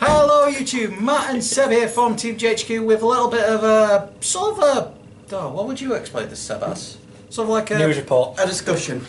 Hello YouTube, Matt and Seb here from Team GHQ with a little bit of a, what would you explain this, Seb, as? Sort of like a... News report. A discussion.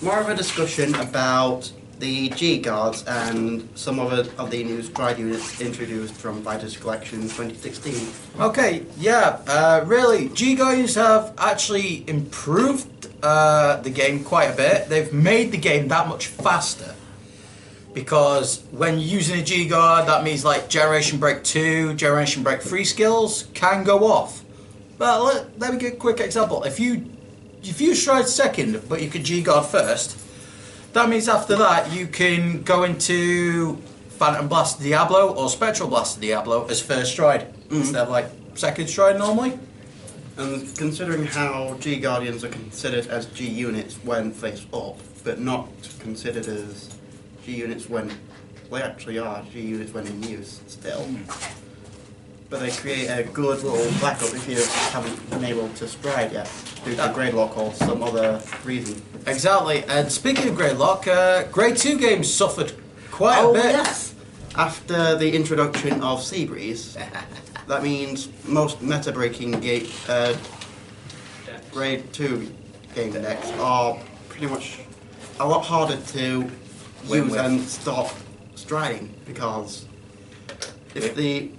More of a discussion about the G guards and some of the new stride units introduced from Fighters Collection 2016. Okay, yeah, really, G guards have actually improved the game quite a bit. They've made the game that much faster. Because when you're using a G guard, that means like Generation Break 2, Generation Break 3 skills can go off. But let me give a quick example. If you stride second, but you could G guard first, that means after that you can go into Phantom Blast Diablo or Spectral Blast Diablo as first stride instead of like second stride normally. And considering how G Guardians are considered as G units when face up, but not considered as G units when they actually are G units when in use still. But they create a good little backup if you haven't been able to stride yet due to grade lock or some other reason. Exactly, and speaking of grade lock, grade 2 games suffered quite a bit. Yes. After the introduction of Seabreeze, that means most meta breaking grade 2 game decks are pretty much a lot harder to use and stop striding, because if the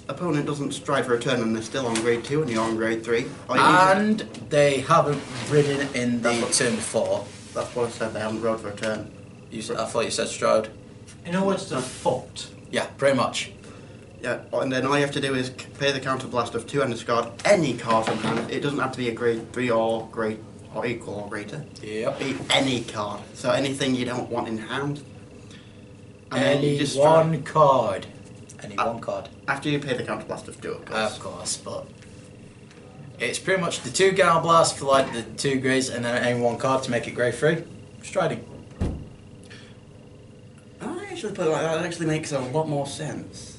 opponent doesn't stride for a turn and they're still on grade 2 and you're on grade 3, and they haven't ridden in the turn before. That's what I said, they haven't rode for a turn. I thought you said stride. In other words, they're fucked. Yeah, pretty much. Yeah, and then all you have to do is pay the counter blast of 2 and discard any card from hand. It doesn't have to be a grade 3 or grade or equal or greater. Yep. Be any card. So anything you don't want in hand. And Any one card. Any one card. After you pay the counter blast of 2, of course. Of course, but it's pretty much the 2 Gal Blast for like the 2 grades and then any one card to make it grade 3. Striding. I actually put it like that. It actually makes a lot more sense.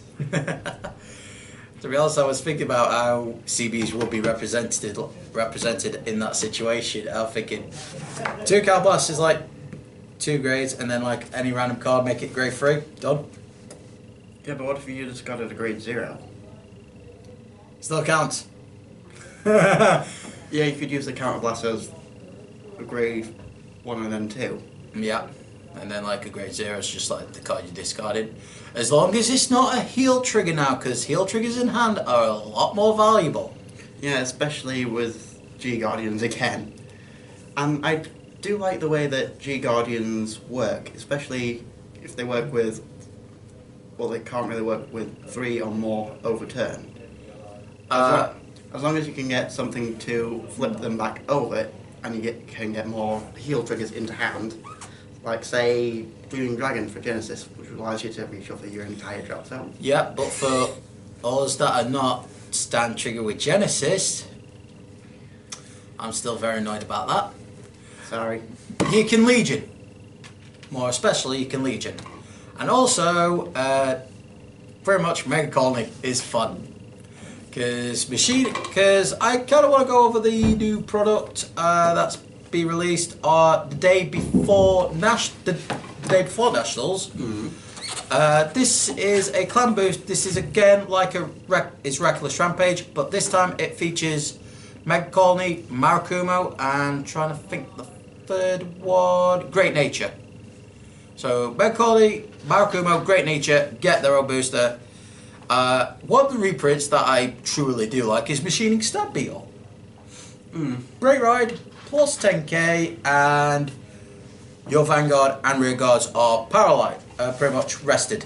To be honest, I was thinking about how CBs will be represented in that situation. I'm thinking 2 Cal Blasts is like 2 grades, and then like any random card make it grade 3. Done. Yeah, but what if you just got it a grade 0? Still counts. Yeah, you could use the counter blast as a grade 1 and then 2. Yeah. And then like a grade 0 is just like the card you discarded. As long as it's not a heal trigger now, because heal triggers in hand are a lot more valuable. Yeah, especially with G Guardians again. And I do like the way that G Guardians work, especially if they work with, well, they can't really work with 3 or more overturned. As long as you can get something to flip them back over, and you can get more heal triggers into hand, like say Dreaming Dragon for Genesis, which allows you to reshuffle your entire drop zone. Yeah, but for us that are not stand trigger with Genesis, I'm still very annoyed about that. Sorry. You can Legion. More especially, you can Legion. And also, very much Mega Colony is fun. Because I kind of want to go over the new product that's be released the day before Nationals. This is a clan boost. This is again like it's Reckless Rampage, but this time it features Mega Colony, Marakumo, and trying to think the third one, Great Nature. So Mega Colony, Marakumo, Great Nature get their own booster. One of the reprints that I truly do like is Machining Stab Beetle. Great ride, plus 10k, and your vanguard and rear guards are paralyzed, pretty much rested.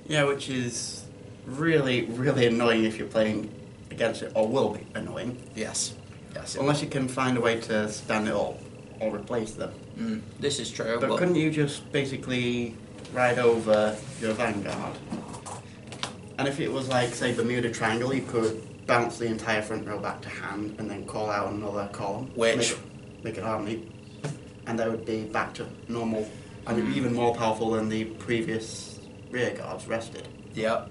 Yeah, which is really, really annoying if you're playing against it, or will be annoying. Yes. Yes. Unless you can find a way to stand it up or replace them. This is true. But couldn't you just basically ride over your vanguard? And if it was like, say, Bermuda Triangle, you could bounce the entire front row back to hand and then call out another column. Which? Make an army. And that would be back to normal and even more powerful than the previous rear guards rested. Yep.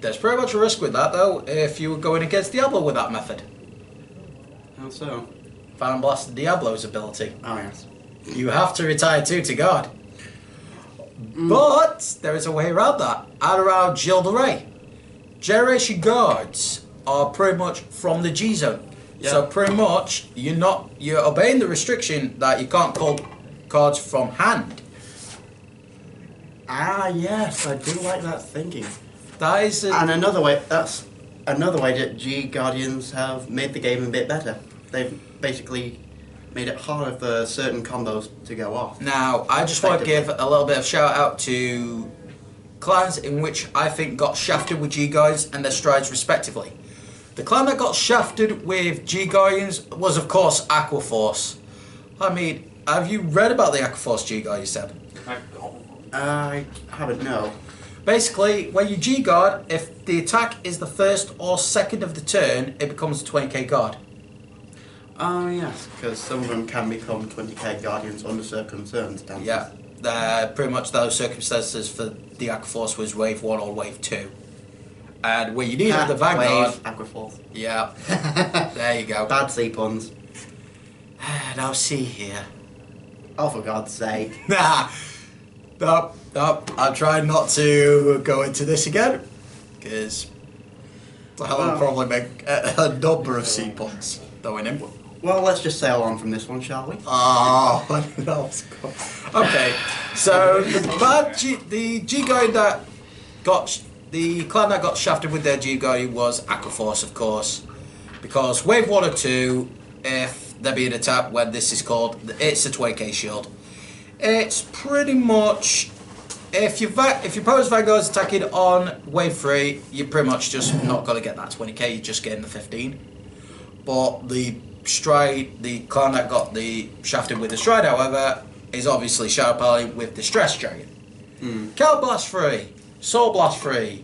There's pretty much a risk with that though, if you were going against Diablo with that method. How so? Phantom Blast Diablo's ability. Oh yes. You have to retire 2 to guard. But there is a way around that. And around Gilles de Rais. Generation guards are pretty much from the G zone. Yeah. So pretty much you're obeying the restriction that you can't call cards from hand. Ah, yes, I do like that thinking. That is And another way that G Guardians have made the game a bit better. They've basically made it harder for certain combos to go off. Now, I just want to give a little bit of shout out to clans in which I think got shafted with G Guardians and their strides respectively. The clan that got shafted with G Guardians was of course Aquaforce. I mean, have you read about the Aquaforce G Guard, you said? I haven't, no. Basically, when you G Guard, if the attack is the first or second of the turn, it becomes a 20k guard. Oh, yes, because some of them can become 20k Guardians under circumstances. Yeah, pretty much those circumstances for the Aquaforce was wave 1 or wave 2. And when you needed the vanguard... Wave, Aquaforce. Yeah, there you go. Bad sea puns. Now see here. Oh, for God's sake. Nah, nope. I'm trying not to go into this again, because I'll probably make a number of sea puns throwing in. Well, let's just sail on from this one, shall we? Oh, that was cool. Okay, so the G guy that got the clan that got shafted with their G guy was Aquaforce, of course, because wave 1 or 2, if there be an attack when this is called, it's a 20k shield. It's pretty much if your opponent's vanguard's attacking on wave 3, you're pretty much just not going to get that 20k. You're just getting the 15. But the clan that got the shafted with the stride, however, is obviously Shadow Pally with Distress Dragon. Counter Blast 3, Soul Blast 3,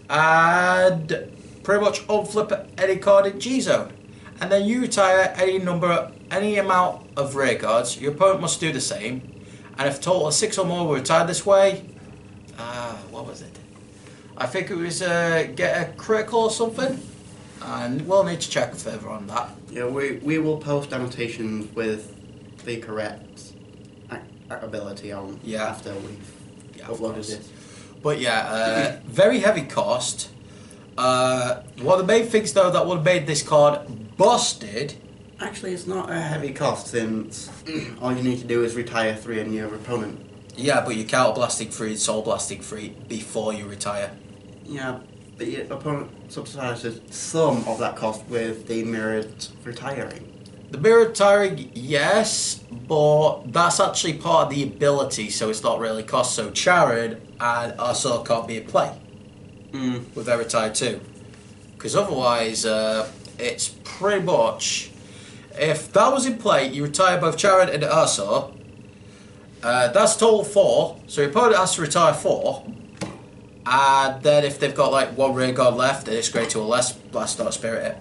and pretty much unflip any card in G Zone. And then you retire any amount of rear guards. Your opponent must do the same. And if a total of 6 or more were retired this way, what was it? I think it was get a critical or something. And we'll need to check further on that. Yeah, we will post annotations with the correct ability on after we've uploaded this. But yeah, very heavy cost. One of the main things though that would have made this card busted. Actually, it's not a heavy cost since all you need to do is retire 3 on your opponent. Yeah, but you're counter blasting 3, soul blasting 3 before you retire. Yeah, but your opponent subsidizes some of that cost with the mirrored retiring. The mirrored retiring, yes, but that's actually part of the ability, so it's not really cost. So Charon and Ursula can't be in play with their retired too, because otherwise it's pretty much. If that was in play, you retire both Charon and Ursula. That's total 4, so your opponent has to retire 4. And then if they've got like 1 rear guard left, then it's great to a less blast or spirit it.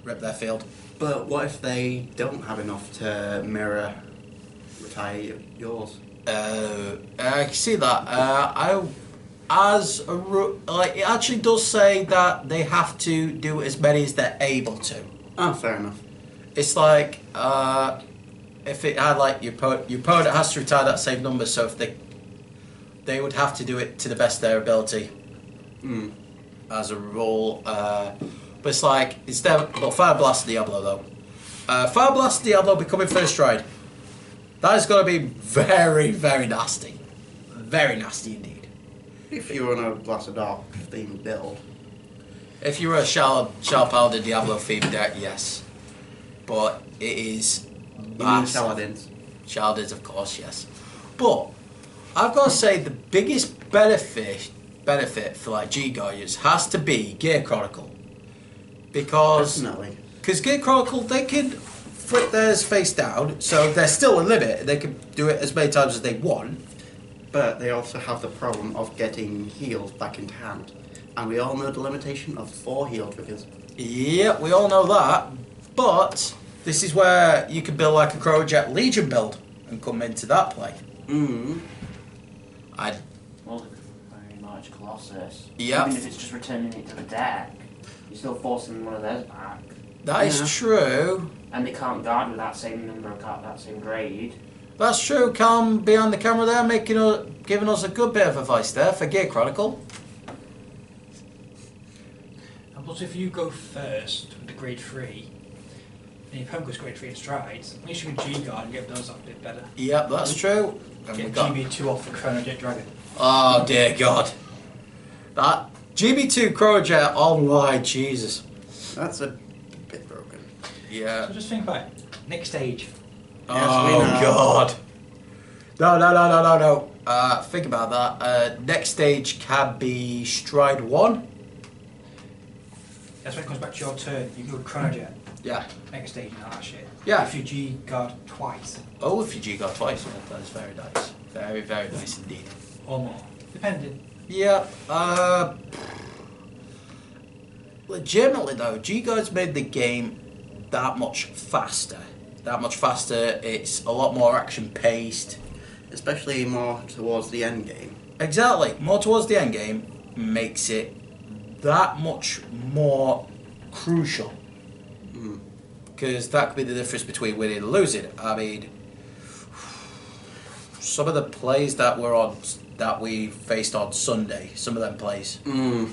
Rip their field. But what if they don't have enough to mirror retire yours? I can see that. It actually does say that they have to do as many as they're able to. Oh, fair enough. It's like if it had like your opponent has to retire that same number, so if they would have to do it to the best of their ability as a rule. But it's like instead of Fire Blast Diablo though. Fire Blast Diablo becoming first stride. That is going to be very, very nasty. Very nasty indeed. If you run a Blast of Dark themed build. If you were a Shell Paladin Diablo themed deck, yes. But it is. You mean Paladins? Paladins, of course, yes. But I've got to say the biggest benefit for like G Guardians has to be Gear Chronicle. Because Gear Chronicle, they can flip theirs face down, so there's still a limit. They can do it as many times as they want. But they also have the problem of getting heals back into hand. And we all know the limitation of 4 heal triggers. Yeah, we all know that. But this is where you can build like a Crownjet Legion build and come into that play. Well, very large Colossus. Yeah. Even if it's just returning it to the deck, you're still forcing one of theirs back. That is true. And they can't guard with that same number of that same grade. That's true. Calm behind the camera there, giving us a good bit of advice there for Gear Chronicle. And plus, if you go first with the grade 3, and your opponent goes grade 3 in strides, at least you can G-guard and get those up a bit better. Yep, that's true. And Get GB2 off the Chrono Jet Dragon. Oh dear God. That GB2 Chronojet online, Jesus. That's a bit broken. Yeah. So just think about it. Next stage. Oh God. No. Think about that. Next stage can be Stride 1. That's when it comes back to your turn. You go Chrono Jet. Yeah. Next stage and all that shit. Yeah. If you G-guard twice. Oh, if you G-guard twice, that is very nice. Very, very nice indeed. Or more. Depending. Yeah. Legitimately though, G-guards made the game that much faster. That much faster. It's a lot more action paced. Especially more towards the end game. Exactly. More towards the end game makes it that much more crucial. Because that could be the difference between winning and losing. I mean, some of the plays that we faced on Sunday, some of them plays. And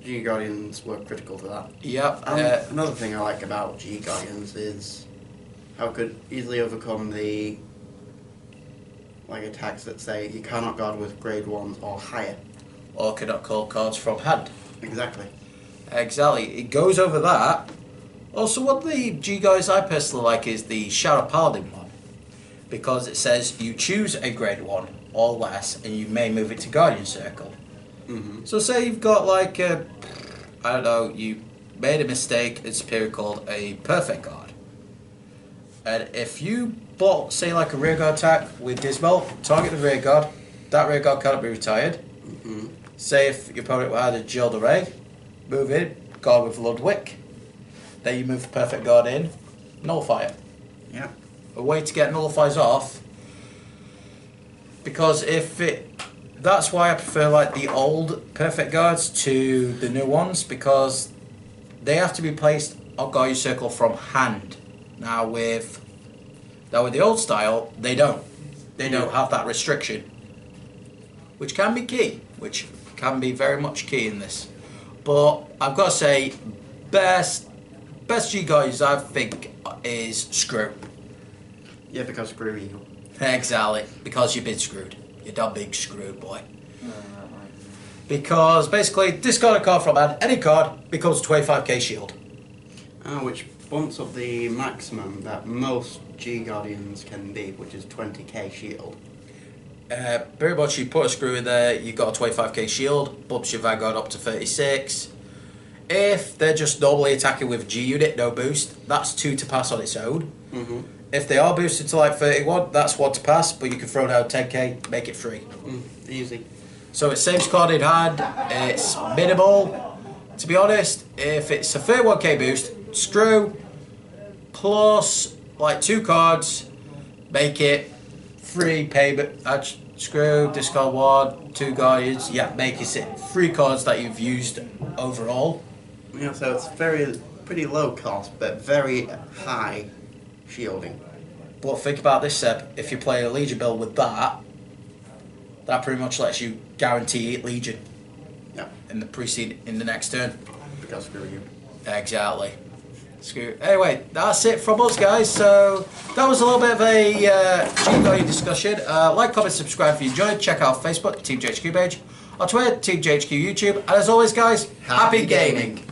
G-Guardians were critical to that. Yep. Another thing I like about G-Guardians is how it could easily overcome the attacks that say you cannot guard with grade 1s or higher. Or cannot call cards from hand. Exactly. It goes over that. Also, one of the G-Guys I personally like is the Shadow Paladin one. Because it says you choose a grade 1 or less and you may move it to Guardian Circle. So say you've got you made a mistake in Superior called a Perfect Guard. And if you bought, say, like a rear guard attack with Dismal, target the rear guard, that rear guard cannot be retired. Say if your opponent had a Gilda Ray, move in, guard with Ludwig, then you move the Perfect Guard in, nullify it. Yeah. A way to get nullifies off, because that's why I prefer the old Perfect Guards to the new ones, because they have to be placed on Guardian Circle from hand. Now with the old style, they don't. They don't have that restriction, which can be key, which can be very much key in this. But I've got to say, best G-Guys I think is Screw. Yeah, because screw you. Exactly, because you've been screwed. You're done being screwed, boy. Because basically, discard a card from hand, any card becomes a 25k shield. Which bumps up the maximum that most G-Guardians can be, which is 20k shield. Very much, you put a screw in there, you got a 25k shield, bumps your Vanguard up to 36. If they're just normally attacking with G unit, no boost, that's 2 to pass on its own. If they are boosted to 31, that's 1 to pass, but you can throw down 10k, make it 3. Easy. So it saves card in hand, it's minimal. To be honest, if it's a 31k boost, screw, plus 2 cards, make it 3 payment, screw, discard 1, 2 guardians, make it 3 cards that you've used overall. Yeah, so it's pretty low cost, but very high shielding. But think about this, Seb. If you play a Legion build with that pretty much lets you guarantee Legion. Yeah. In the next turn. Because screw you. Exactly. Screw. Anyway, that's it from us, guys. So that was a little bit of a G-Guardian discussion. Like, comment, subscribe if you enjoyed. Check out Facebook, Team GHQ page. On Twitter, Team GHQ YouTube. And as always, guys, happy gaming.